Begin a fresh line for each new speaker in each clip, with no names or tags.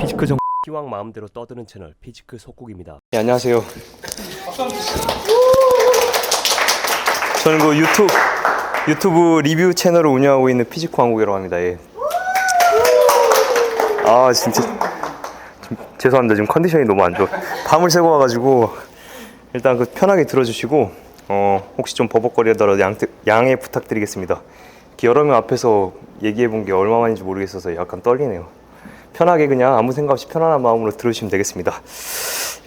피지크 정 피왕 마음대로 떠드는 채널 피지크 속국입니다.
네, 안녕하세요. 저는 그 유튜브 리뷰 채널을 운영하고 있는 피지크 왕국이라고 합니다. 예. 아 진짜 죄송합니다. 지금 컨디션이 너무 안 좋아. 밤을 새고 와가지고 일단 그 편하게 들어주시고 혹시 좀 버벅거리더라도 양해 부탁드리겠습니다. 여러 명 앞에서 얘기해 본 게 얼마만인지 모르겠어서 약간 떨리네요. 편하게 그냥 아무 생각 없이 편안한 마음으로 들으시면 되겠습니다.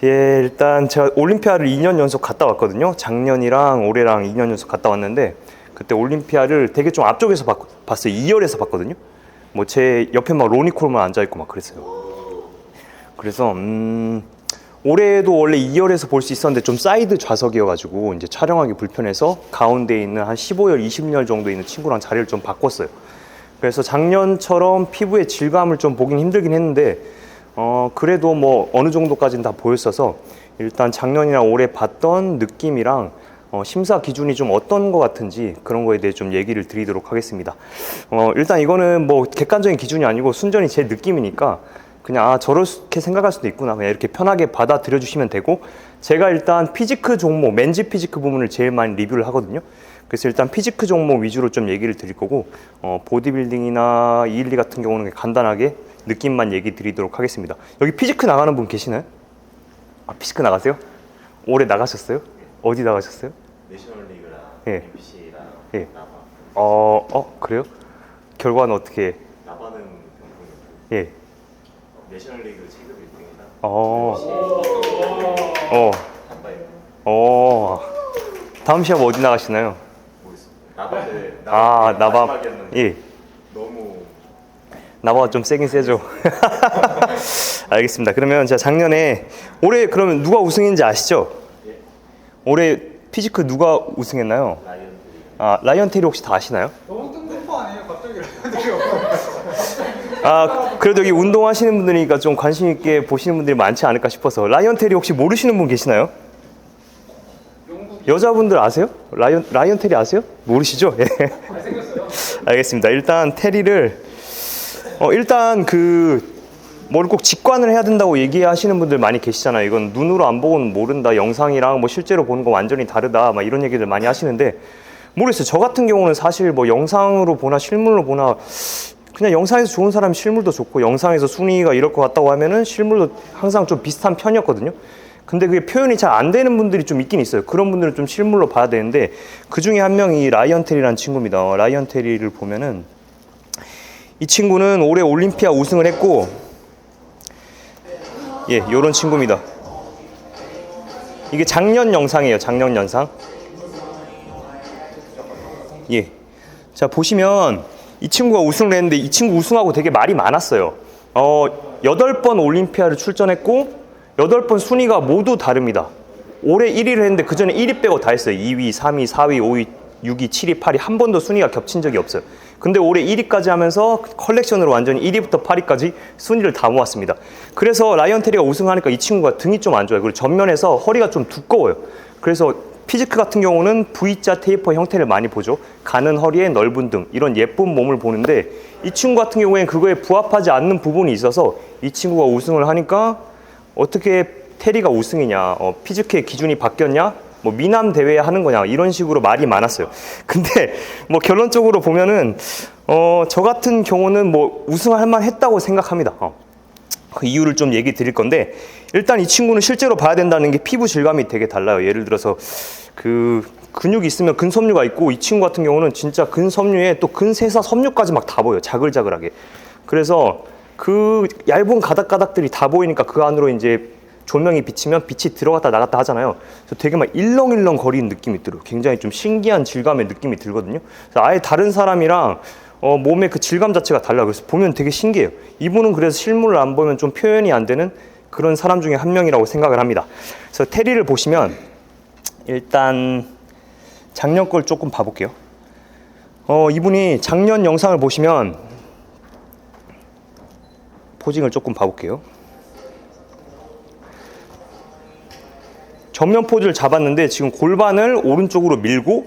예, 일단 제가 올림피아를 2년 연속 갔다 왔거든요. 작년이랑 올해랑 2년 연속 갔다 왔는데 그때 올림피아를 되게 좀 앞쪽에서 봤어요. 2열에서 봤거든요. 뭐 제 옆에 막 로니 콜만 앉아있고 막 그랬어요. 그래서 올해도 원래 2열에서 볼 수 있었는데 좀 사이드 좌석이어가지고 이제 촬영하기 불편해서 가운데 있는 한 15열, 20열 정도 있는 친구랑 자리를 좀 바꿨어요. 그래서 작년처럼 피부의 질감을 좀 보긴 힘들긴 했는데 그래도 뭐 어느 정도까지는 다 보였어서 일단 작년이랑 올해 봤던 느낌이랑 심사 기준이 좀 어떤 것 같은지 그런 거에 대해 좀 얘기를 드리도록 하겠습니다. 일단 이거는 뭐 객관적인 기준이 아니고 순전히 제 느낌이니까 그냥 저렇게 생각할 수도 있구나 그냥 이렇게 편하게 받아들여 주시면 되고, 제가 일단 피지크 종목, 맨즈 피지크 부분을 제일 많이 리뷰를 하거든요. 그래서 일단 피지크 종목 위주로 좀 얘기를 드릴 거고 보디빌딩이나 212 같은 경우는 간단하게 느낌만 얘기 드리도록 하겠습니다. 여기 피지크 나가는 분 계시나요? 아, 피지크 나가세요? 올해 나가셨어요? 어디 나가셨어요?
내셔널리그랑
예.
MBC랑
예.
나바.
그래요? 결과는 어떻게?
나바는 병풍이고
예.
내셔널리그 체급 1등이랑 한바이브.
다음 시합 어디 나가시나요?
모르겠습니다.
나바.
마지막이었는데
예.
너무
나바가 좀 세긴 세죠. 알겠습니다. 그러면 제가 작년에 올해 그러면 누가 우승했는지 아시죠?
예.
올해 피지크 누가 우승했나요?
라이언들이
라이언 테리 혹시 다 아시나요?
너무 뜬금포 아니에요? 갑자기 라이언들이
그래도 여기 운동하시는 분들이니까 좀 관심 있게 보시는 분들이 많지 않을까 싶어서. 라이언 테리 혹시 모르시는 분 계시나요? 여자분들 아세요? 라이언 테리 아세요? 모르시죠? 예.
잘생겼어요.
알겠습니다. 일단 테리를 일단 뭘 꼭 직관을 해야 된다고 얘기하시는 분들 많이 계시잖아요. 이건 눈으로 안 보고는 모른다. 영상이랑 뭐 실제로 보는 거 완전히 다르다. 막 이런 얘기들 많이 하시는데 모르겠어요. 저 같은 경우는 사실 뭐 영상으로 보나 실물로 보나 그냥 영상에서 좋은 사람이 실물도 좋고 영상에서 순위가 이럴 것 같다고 하면은 실물도 항상 좀 비슷한 편이었거든요. 근데 그게 표현이 잘 안 되는 분들이 좀 있긴 있어요. 그런 분들은 좀 실물로 봐야 되는데 그 중에 한 명이 라이언 테리라는 친구입니다. 라이언 테리를 보면은 이 친구는 올해 올림피아 우승을 했고, 예, 요런 친구입니다. 이게 작년 영상이에요. 작년 영상. 예. 자, 보시면 이 친구가 우승을 했는데 이 친구 우승하고 되게 말이 많았어요. 8번 올림피아를 출전했고 8번 순위가 모두 다릅니다. 올해 1위를 했는데 그 전에 1위 빼고 다 했어요. 2위, 3위, 4위, 5위, 6위, 7위, 8위 한 번도 순위가 겹친 적이 없어요. 근데 올해 1위까지 하면서 컬렉션으로 완전히 1위부터 8위까지 순위를 다 모았습니다. 그래서 라이언 테리가 우승하니까 이 친구가 등이 좀 안 좋아요. 그리고 전면에서 허리가 좀 두꺼워요. 그래서 피지크 같은 경우는 V자 테이퍼 형태를 많이 보죠. 가는 허리에 넓은 등, 이런 예쁜 몸을 보는데 이 친구 같은 경우에는 그거에 부합하지 않는 부분이 있어서 이 친구가 우승을 하니까 어떻게 테리가 우승이냐, 피지크의 기준이 바뀌었냐, 뭐 미남 대회 하는 거냐 이런 식으로 말이 많았어요. 근데 뭐 결론적으로 보면은 저 같은 경우는 뭐 우승할 만 했다고 생각합니다. 그 이유를 좀 얘기 드릴 건데, 일단 이 친구는 실제로 봐야 된다는 게 피부 질감이 되게 달라요. 예를 들어서 그 근육이 있으면 근섬유가 있고 이 친구 같은 경우는 진짜 근섬유에 또 근세사 섬유까지 막 다 보여요. 자글자글하게. 그래서 그 얇은 가닥가닥들이 다 보이니까 그 안으로 이제 조명이 비치면 빛이 들어갔다 나갔다 하잖아요. 그래서 되게 막 일렁일렁 거리는 느낌이 들어요. 굉장히 좀 신기한 질감의 느낌이 들거든요. 그래서 아예 다른 사람이랑 몸의 그 질감 자체가 달라요. 그래서 보면 되게 신기해요. 이분은 그래서 실물을 안 보면 좀 표현이 안 되는 그런 사람 중에 한 명이라고 생각을 합니다. 그래서 테리를 보시면 일단 작년 걸 조금 봐볼게요. 이분이 작년 영상을 보시면 포징을 조금 봐볼게요. 전면 포즈를 잡았는데 지금 골반을 오른쪽으로 밀고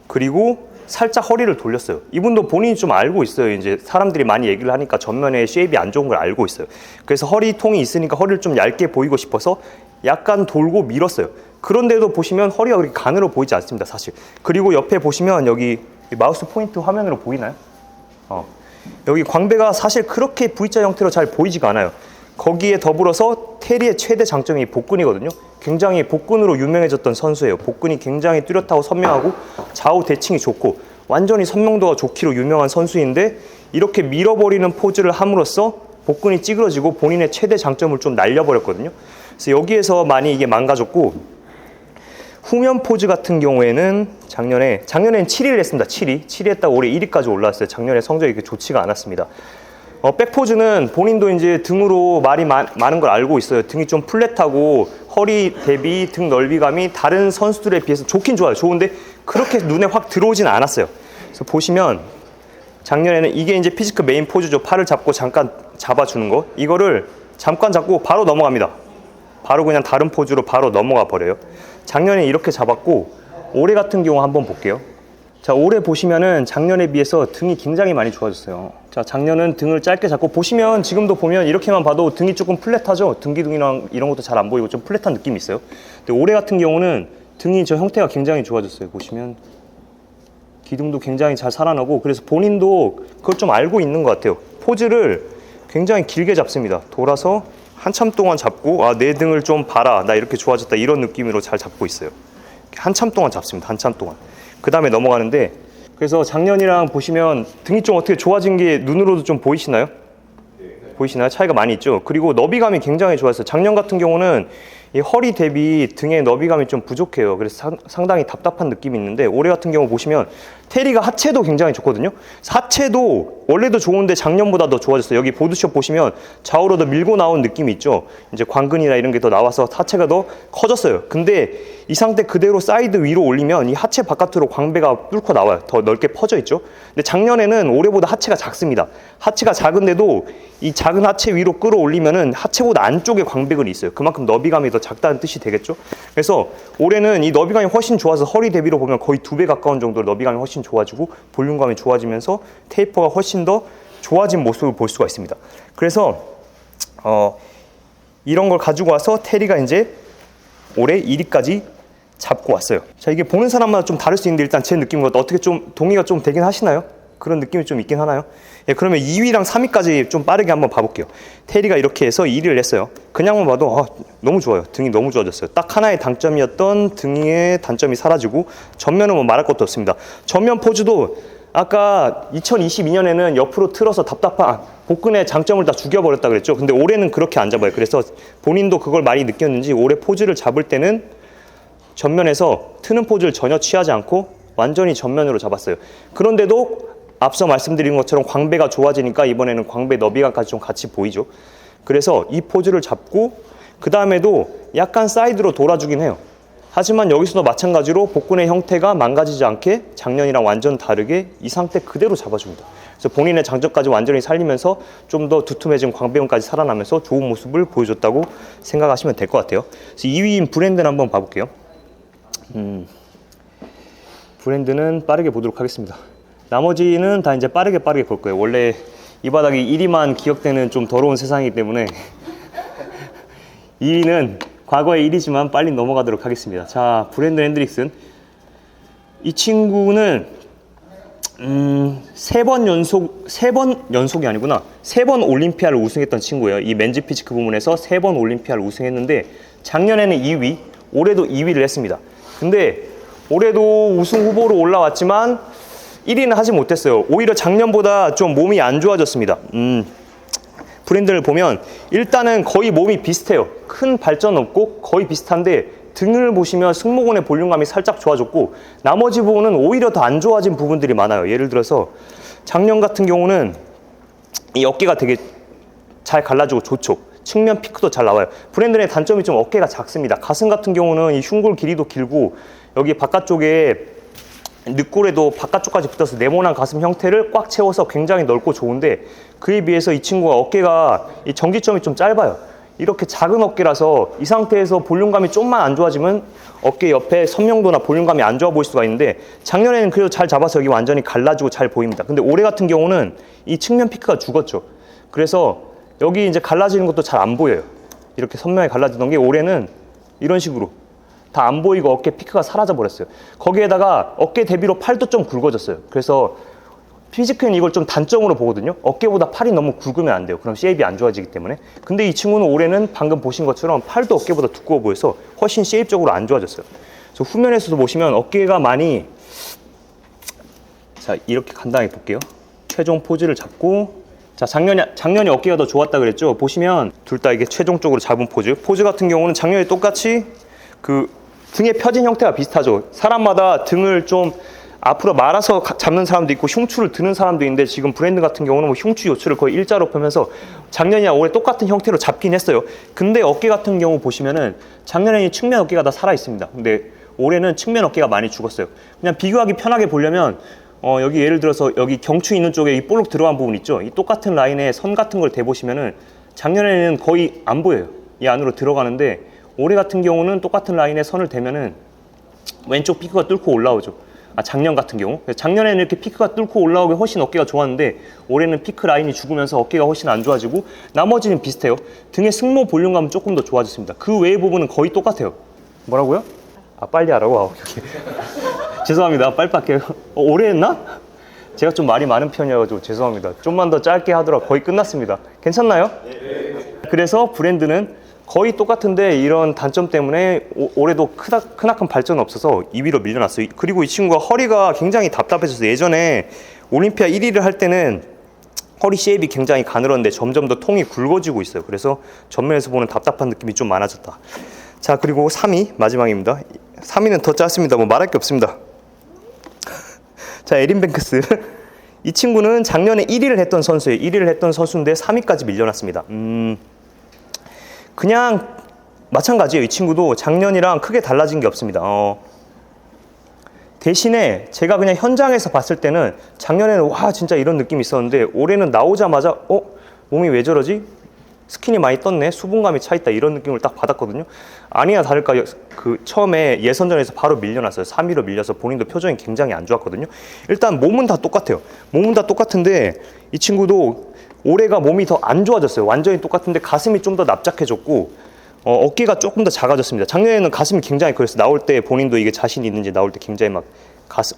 그리고 살짝 허리를 돌렸어요. 이분도 본인이 좀 알고 있어요. 이제 사람들이 많이 얘기를 하니까 전면에 쉐입이 안 좋은 걸 알고 있어요. 그래서 허리통이 있으니까 허리를 좀 얇게 보이고 싶어서 약간 돌고 밀었어요. 그런데도 보시면 허리가 그렇게 가늘어 보이지 않습니다, 사실. 그리고 옆에 보시면 여기 마우스 포인트 화면으로 보이나요? 여기 광배가 사실 그렇게 V자 형태로 잘 보이지가 않아요. 거기에 더불어서 테리의 최대 장점이 복근이거든요. 굉장히 복근으로 유명해졌던 선수예요. 복근이 굉장히 뚜렷하고 선명하고 좌우 대칭이 좋고 완전히 선명도가 좋기로 유명한 선수인데 이렇게 밀어버리는 포즈를 함으로써 복근이 찌그러지고 본인의 최대 장점을 좀 날려버렸거든요. 그래서 여기에서 많이 이게 망가졌고 후면 포즈 같은 경우에는 작년에는 7위를 했습니다. 7위 했다가 올해 1위까지 올라왔어요. 작년에 성적이 그렇게 좋지가 않았습니다. 백포즈는 본인도 이제 등으로 말이 많은 걸 알고 있어요. 등이 좀 플랫하고 허리 대비 등 넓이감이 다른 선수들에 비해서 좋긴 좋아요. 좋은데 그렇게 눈에 확 들어오진 않았어요. 그래서 보시면 작년에는 이게 이제 피지크 메인 포즈죠. 팔을 잡고 잠깐 잡아주는 거. 이거를 잠깐 잡고 바로 넘어갑니다. 바로 그냥 다른 포즈로 바로 넘어가 버려요. 작년에 이렇게 잡았고 올해 같은 경우 한번 볼게요. 자, 올해 보시면은 작년에 비해서 등이 굉장히 많이 좋아졌어요. 자, 작년은 등을 짧게 잡고 보시면 지금도 보면 이렇게만 봐도 등이 조금 플랫하죠. 등기둥이랑 이런 것도 잘 안 보이고 좀 플랫한 느낌이 있어요. 근데 올해 같은 경우는 등이 저 형태가 굉장히 좋아졌어요. 보시면 기둥도 굉장히 잘 살아나고 그래서 본인도 그걸 좀 알고 있는 것 같아요. 포즈를 굉장히 길게 잡습니다. 돌아서 한참 동안 잡고 내 등을 좀 봐라. 나 이렇게 좋아졌다. 이런 느낌으로 잘 잡고 있어요. 한참 동안 잡습니다. 한참 동안. 그 다음에 넘어가는데 그래서 작년이랑 보시면 등이 좀 어떻게 좋아진 게 눈으로도 좀 보이시나요? 보이시나요? 차이가 많이 있죠. 그리고 너비감이 굉장히 좋았어요. 작년 같은 경우는 이 허리 대비 등의 너비감이 좀 부족해요. 그래서 상당히 답답한 느낌이 있는데 올해 같은 경우 보시면 테리가 하체도 굉장히 좋거든요. 하체도 원래도 좋은데 작년보다 더 좋아졌어요. 여기 보드숍 보시면 좌우로 더 밀고 나온 느낌이 있죠. 이제 광근이나 이런 게 더 나와서 하체가 더 커졌어요. 근데 이 상태 그대로 사이드 위로 올리면 이 하체 바깥으로 광배가 뚫고 나와요. 더 넓게 퍼져 있죠. 근데 작년에는 올해보다 하체가 작습니다. 하체가 작은데도 이 작은 하체 위로 끌어올리면은 하체보다 안쪽에 광배근이 있어요. 그만큼 너비감이 더 작다는 뜻이 되겠죠. 그래서 올해는 이 너비감이 훨씬 좋아서 허리 대비로 보면 거의 2배 가까운 정도로 너비감이 훨씬 좋아지고 볼륨감이 좋아지면서 테이퍼가 훨씬 더 좋아진 모습을 볼 수가 있습니다. 그래서 이런 걸 가지고 와서 테리가 이제 올해 1위까지 잡고 왔어요. 자, 이게 보는 사람마다 좀 다를 수 있는데 일단 제 느낌과 어떻게 좀 동의가 좀 되긴 하시나요? 그런 느낌이 좀 있긴 하나요? 예, 그러면 2위랑 3위까지 좀 빠르게 한번 봐볼게요. 테리가 이렇게 해서 1위를 했어요. 그냥만 봐도 너무 좋아요. 등이 너무 좋아졌어요. 딱 하나의 단점이었던 등의 단점이 사라지고 전면은 뭐 말할 것도 없습니다. 전면 포즈도 아까 2022년에는 옆으로 틀어서 답답한 복근의 장점을 다 죽여버렸다 그랬죠. 근데 올해는 그렇게 안 잡아요. 그래서 본인도 그걸 많이 느꼈는지 올해 포즈를 잡을 때는 전면에서 트는 포즈를 전혀 취하지 않고 완전히 전면으로 잡았어요. 그런데도 앞서 말씀드린 것처럼 광배가 좋아지니까 이번에는 광배 너비감까지 좀 같이 보이죠. 그래서 이 포즈를 잡고 그 다음에도 약간 사이드로 돌아주긴 해요. 하지만 여기서도 마찬가지로 복근의 형태가 망가지지 않게 작년이랑 완전 다르게 이 상태 그대로 잡아줍니다. 그래서 본인의 장점까지 완전히 살리면서 좀 더 두툼해진 광배근까지 살아나면서 좋은 모습을 보여줬다고 생각하시면 될 것 같아요. 그래서 2위인 브랜드는 한번 봐볼게요. 브랜드는 빠르게 보도록 하겠습니다. 나머지는 다 이제 빠르게 볼 거예요. 원래 이 바닥이 1위만 기억되는 좀 더러운 세상이기 때문에 2위는 과거의 1위지만 빨리 넘어가도록 하겠습니다. 자, 브랜든 핸드릭슨. 이 친구는 3번 연속이 아니구나. 3번 올림피아를 우승했던 친구예요. 이 맨즈 피지크 부문에서 3번 올림피아를 우승했는데 작년에는 2위, 올해도 2위를 했습니다. 근데 올해도 우승 후보로 올라왔지만 1위는 하지 못했어요. 오히려 작년보다 좀 몸이 안 좋아졌습니다. 브랜드를 보면 일단은 거의 몸이 비슷해요. 큰 발전 없고 거의 비슷한데 등을 보시면 승모근의 볼륨감이 살짝 좋아졌고 나머지 부분은 오히려 더 안 좋아진 부분들이 많아요. 예를 들어서 작년 같은 경우는 이 어깨가 되게 잘 갈라지고 좋죠. 측면 피크도 잘 나와요. 브랜드의 단점이 좀 어깨가 작습니다. 가슴 같은 경우는 이 흉골 길이도 길고 여기 바깥쪽에 늑골에도 바깥쪽까지 붙어서 네모난 가슴 형태를 꽉 채워서 굉장히 넓고 좋은데 그에 비해서 이 친구가 어깨가 이 정지점이 좀 짧아요. 이렇게 작은 어깨라서 이 상태에서 볼륨감이 좀만 안 좋아지면 어깨 옆에 선명도나 볼륨감이 안 좋아 보일 수가 있는데 작년에는 그래도 잘 잡아서 여기 완전히 갈라지고 잘 보입니다. 근데 올해 같은 경우는 이 측면 피크가 죽었죠. 그래서 여기 이제 갈라지는 것도 잘 안 보여요. 이렇게 선명하게 갈라지던 게 올해는 이런 식으로 다 안 보이고 어깨 피크가 사라져 버렸어요. 거기에다가 어깨 대비로 팔도 좀 굵어졌어요. 그래서 피지크는 이걸 좀 단점으로 보거든요. 어깨보다 팔이 너무 굵으면 안 돼요. 그럼 쉐입이 안 좋아지기 때문에. 근데 이 친구는 올해는 방금 보신 것처럼 팔도 어깨보다 두꺼워 보여서 훨씬 쉐입적으로 안 좋아졌어요. 그래서 후면에서도 보시면 어깨가 많이, 자 이렇게 간단하게 볼게요. 최종 포즈를 잡고, 자 작년에 어깨가 더 좋았다 그랬죠. 보시면 둘 다 이게 최종적으로 잡은 포즈 같은 경우는 작년에 똑같이 그 등의 펴진 형태가 비슷하죠. 사람마다 등을 좀 앞으로 말아서 잡는 사람도 있고 흉추를 드는 사람도 있는데, 지금 브랜드 같은 경우는 뭐 흉추 요추를 거의 일자로 펴면서 작년이랑 올해 똑같은 형태로 잡긴 했어요. 근데 어깨 같은 경우 보시면은 작년에는 측면 어깨가 다 살아 있습니다. 근데 올해는 측면 어깨가 많이 죽었어요. 그냥 비교하기 편하게 보려면 여기 예를 들어서 여기 경추 있는 쪽에 이 볼록 들어간 부분 있죠. 이 똑같은 라인에 선 같은 걸 대보시면은 작년에는 거의 안 보여요. 이 안으로 들어가는데 올해 같은 경우는 똑같은 라인에 선을 대면은 왼쪽 피크가 뚫고 올라오죠. 작년 같은 경우, 작년에는 이렇게 피크가 뚫고 올라오기 훨씬 어깨가 좋았는데 올해는 피크 라인이 죽으면서 어깨가 훨씬 안 좋아지고 나머지는 비슷해요. 등의 승모 볼륨감은 조금 더 좋아졌습니다. 그 외의 부분은 거의 똑같아요. 뭐라고요? 빨리 하라고? 오케이. 죄송합니다. 빨리 할게요. 오래 했나? 제가 좀 말이 많은 편이어가지고 죄송합니다. 좀만 더 짧게 하더라도 거의 끝났습니다. 괜찮나요? 네. 그래서 브랜드는 거의 똑같은데 이런 단점 때문에 올해도 크나큰 발전은 없어서 2위로 밀려났어요. 그리고 이 친구가 허리가 굉장히 답답해졌어요. 예전에 올림피아 1위를 할 때는 허리 쉐입이 굉장히 가늘었는데 점점 더 통이 굵어지고 있어요. 그래서 전면에서 보는 답답한 느낌이 좀 많아졌다. 자, 그리고 3위 마지막입니다. 3위는 더 짧습니다. 뭐 말할 게 없습니다. 자, 에린 뱅크스. 이 친구는 작년에 1위를 했던 선수예요. 1위를 했던 선수인데 3위까지 밀려났습니다. 그냥 마찬가지예요. 이 친구도 작년이랑 크게 달라진 게 없습니다. 대신에 제가 그냥 현장에서 봤을 때는 작년에는 와 진짜 이런 느낌이 있었는데 올해는 나오자마자 몸이 왜 저러지? 스킨이 많이 떴네, 수분감이 차 있다, 이런 느낌을 딱 받았거든요. 아니나 다를까 그 처음에 예선전에서 바로 밀려났어요. 3위로 밀려서 본인도 표정이 굉장히 안 좋았거든요. 일단 몸은 다 똑같아요. 몸은 다 똑같은데 이 친구도 올해가 몸이 더 안 좋아졌어요. 완전히 똑같은데 가슴이 좀 더 납작해졌고 어깨가 조금 더 작아졌습니다. 작년에는 가슴이 굉장히 그랬어요. 나올 때 본인도 이게 자신 있는지 나올 때 굉장히 막 가슴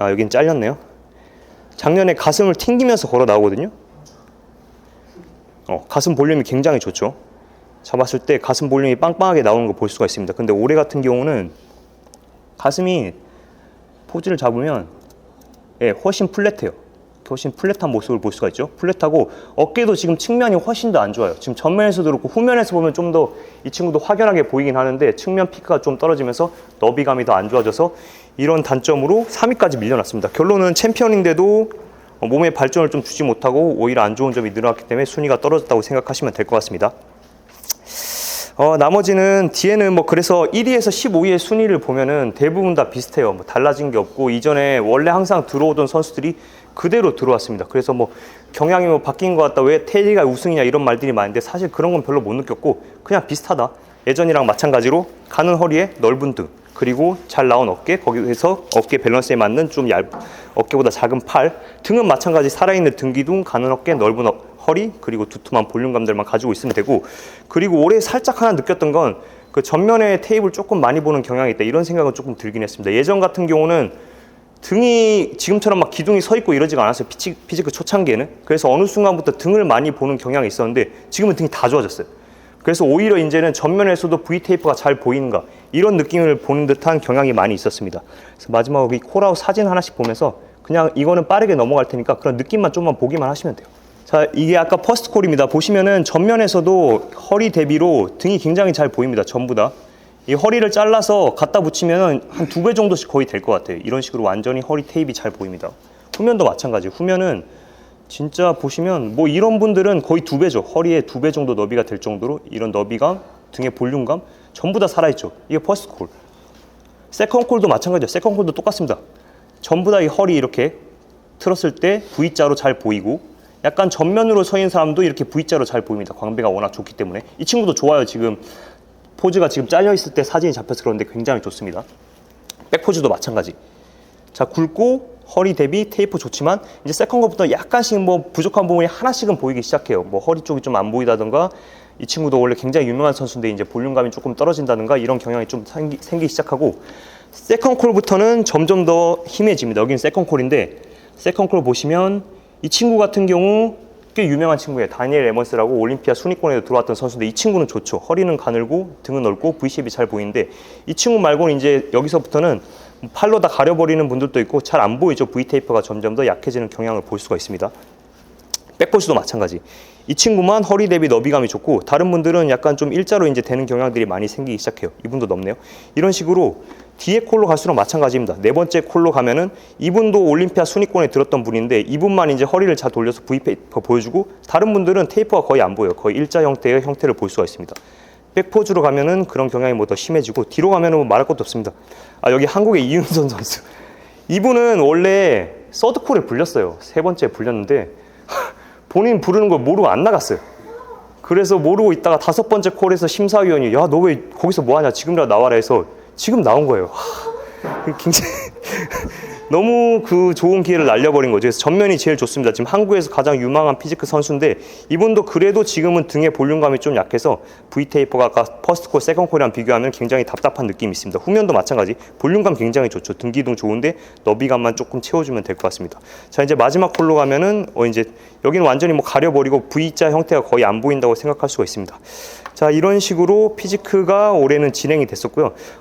여긴 잘렸네요. 작년에 가슴을 튕기면서 걸어 나오거든요. 가슴 볼륨이 굉장히 좋죠. 잡았을 때 가슴 볼륨이 빵빵하게 나오는 거 볼 수가 있습니다. 근데 올해 같은 경우는 가슴이 포즈를 잡으면 훨씬 플랫해요. 훨씬 플랫한 모습을 볼 수가 있죠. 플랫하고 어깨도 지금 측면이 훨씬 더 안 좋아요. 지금 전면에서도 그렇고 후면에서 보면 좀 더 이 친구도 확연하게 보이긴 하는데 측면 피크가 좀 떨어지면서 너비감이 더 안 좋아져서 이런 단점으로 3위까지 밀려났습니다. 결론은 챔피언인데도 몸에 발전을 좀 주지 못하고 오히려 안 좋은 점이 늘어났기 때문에 순위가 떨어졌다고 생각하시면 될 것 같습니다. 나머지는 뒤에는 그래서 1위에서 15위의 순위를 보면은 대부분 다 비슷해요. 달라진 게 없고 이전에 원래 항상 들어오던 선수들이 그대로 들어왔습니다. 그래서 경향이 바뀐 것 같다, 왜 테디가 우승이냐 이런 말들이 많은데 사실 그런 건 별로 못 느꼈고 그냥 비슷하다. 예전이랑 마찬가지로 가는 허리에 넓은 등, 그리고 잘 나온 어깨, 거기에서 어깨 밸런스에 맞는 좀 어깨보다 작은 팔, 등은 마찬가지 살아있는 등 기둥, 가는 어깨, 넓은 허리, 그리고 두툼한 볼륨감들만 가지고 있으면 되고, 그리고 올해 살짝 하나 느꼈던 건 그 전면에 테이프를 조금 많이 보는 경향이 있다, 이런 생각은 조금 들긴 했습니다. 예전 같은 경우는 등이 지금처럼 막 기둥이 서 있고 이러지가 않았어요. 피지크 초창기에는. 그래서 어느 순간부터 등을 많이 보는 경향이 있었는데 지금은 등이 다 좋아졌어요. 그래서 오히려 이제는 전면에서도 V테이프가 잘 보이는가, 이런 느낌을 보는 듯한 경향이 많이 있었습니다. 그래서 마지막으로 이 콜아웃 사진 하나씩 보면서 그냥 이거는 빠르게 넘어갈 테니까 그런 느낌만 좀만 보기만 하시면 돼요. 자, 이게 아까 퍼스트 콜입니다. 보시면은 전면에서도 허리 대비로 등이 굉장히 잘 보입니다. 전부 다. 이 허리를 잘라서 갖다 붙이면 한 2배 정도씩 거의 될 것 같아요. 이런 식으로 완전히 허리 테이프가 잘 보입니다. 후면도 마찬가지. 후면은 진짜 보시면 이런 분들은 거의 2배죠. 허리에 2배 정도 너비가 될 정도로 이런 너비감, 등의 볼륨감 전부 다 살아있죠. 이게 퍼스트 콜. 세컨 콜도 마찬가지죠. 세컨 콜도 똑같습니다. 전부 다 이 허리 이렇게 틀었을 때 V자로 잘 보이고, 약간 전면으로 서 있는 사람도 이렇게 V자로 잘 보입니다. 광배가 워낙 좋기 때문에. 이 친구도 좋아요. 지금 포즈가 지금 잘려 있을 때 사진이 잡혀서 그런데 굉장히 좋습니다. 백포즈도 마찬가지. 자, 굵고 허리 대비 테이프 좋지만 이제 세컨 것부터 약간씩 뭐 부족한 부분이 하나씩은 보이기 시작해요. 뭐 허리 쪽이 좀 안 보이다든가, 이 친구도 원래 굉장히 유명한 선수인데 이제 볼륨감이 조금 떨어진다든가 이런 경향이 좀 생기기 시작하고, 세컨 콜부터는 점점 더 희미해집니다. 여기는 세컨 콜인데 세컨 콜 보시면 이 친구 같은 경우 꽤 유명한 친구예요. 다니엘 에먼스라고 올림피아 순위권에도 들어왔던 선수인데 이 친구는 좋죠. 허리는 가늘고 등은 넓고 V쉐입이 잘 보이는데 이 친구 말고는 이제 여기서부터는 팔로 다 가려버리는 분들도 있고 잘 안 보이죠. V테이프가 점점 더 약해지는 경향을 볼 수가 있습니다. 백포즈도 마찬가지. 이 친구만 허리 대비 너비감이 좋고 다른 분들은 약간 좀 일자로 이제 되는 경향들이 많이 생기기 시작해요. 이분도 넓네요. 이런 식으로 뒤에 콜로 갈수록 마찬가지입니다. 네 번째 콜로 가면은 이분도 올림피아 순위권에 들었던 분인데 이분만 이제 허리를 잘 돌려서 V테이프 보여주고 다른 분들은 테이프가 거의 안 보여요. 거의 일자 형태의 형태를 볼 수가 있습니다. 백포즈로 가면은 그런 경향이 뭐 더 심해지고 뒤로 가면은 뭐 말할 것도 없습니다. 아, 여기 한국의 이윤선 선수. 이분은 원래 서드콜에 불렸어요. 세 번째에 불렸는데 본인 부르는 걸 모르고 안 나갔어요. 그래서 모르고 있다가 다섯 번째 콜에서 심사위원이 야, 너 왜 거기서 뭐 하냐, 지금이라도 나와라 해서 지금 나온 거예요. 굉장히 너무 그 좋은 기회를 날려버린 거죠. 그래서 전면이 제일 좋습니다. 지금 한국에서 가장 유망한 피지크 선수인데 이분도 그래도 지금은 등의 볼륨감이 좀 약해서 V테이퍼가 아까 퍼스트콜, 세컨콜이랑 비교하면 굉장히 답답한 느낌이 있습니다. 후면도 마찬가지. 볼륨감 굉장히 좋죠. 등 기둥 좋은데 너비감만 조금 채워주면 될 것 같습니다. 자, 이제 마지막 콜로 가면은 이제 여기는 완전히 뭐 가려버리고 V자 형태가 거의 안 보인다고 생각할 수가 있습니다. 자, 이런 식으로 피지크가 올해는 진행이 됐었고요.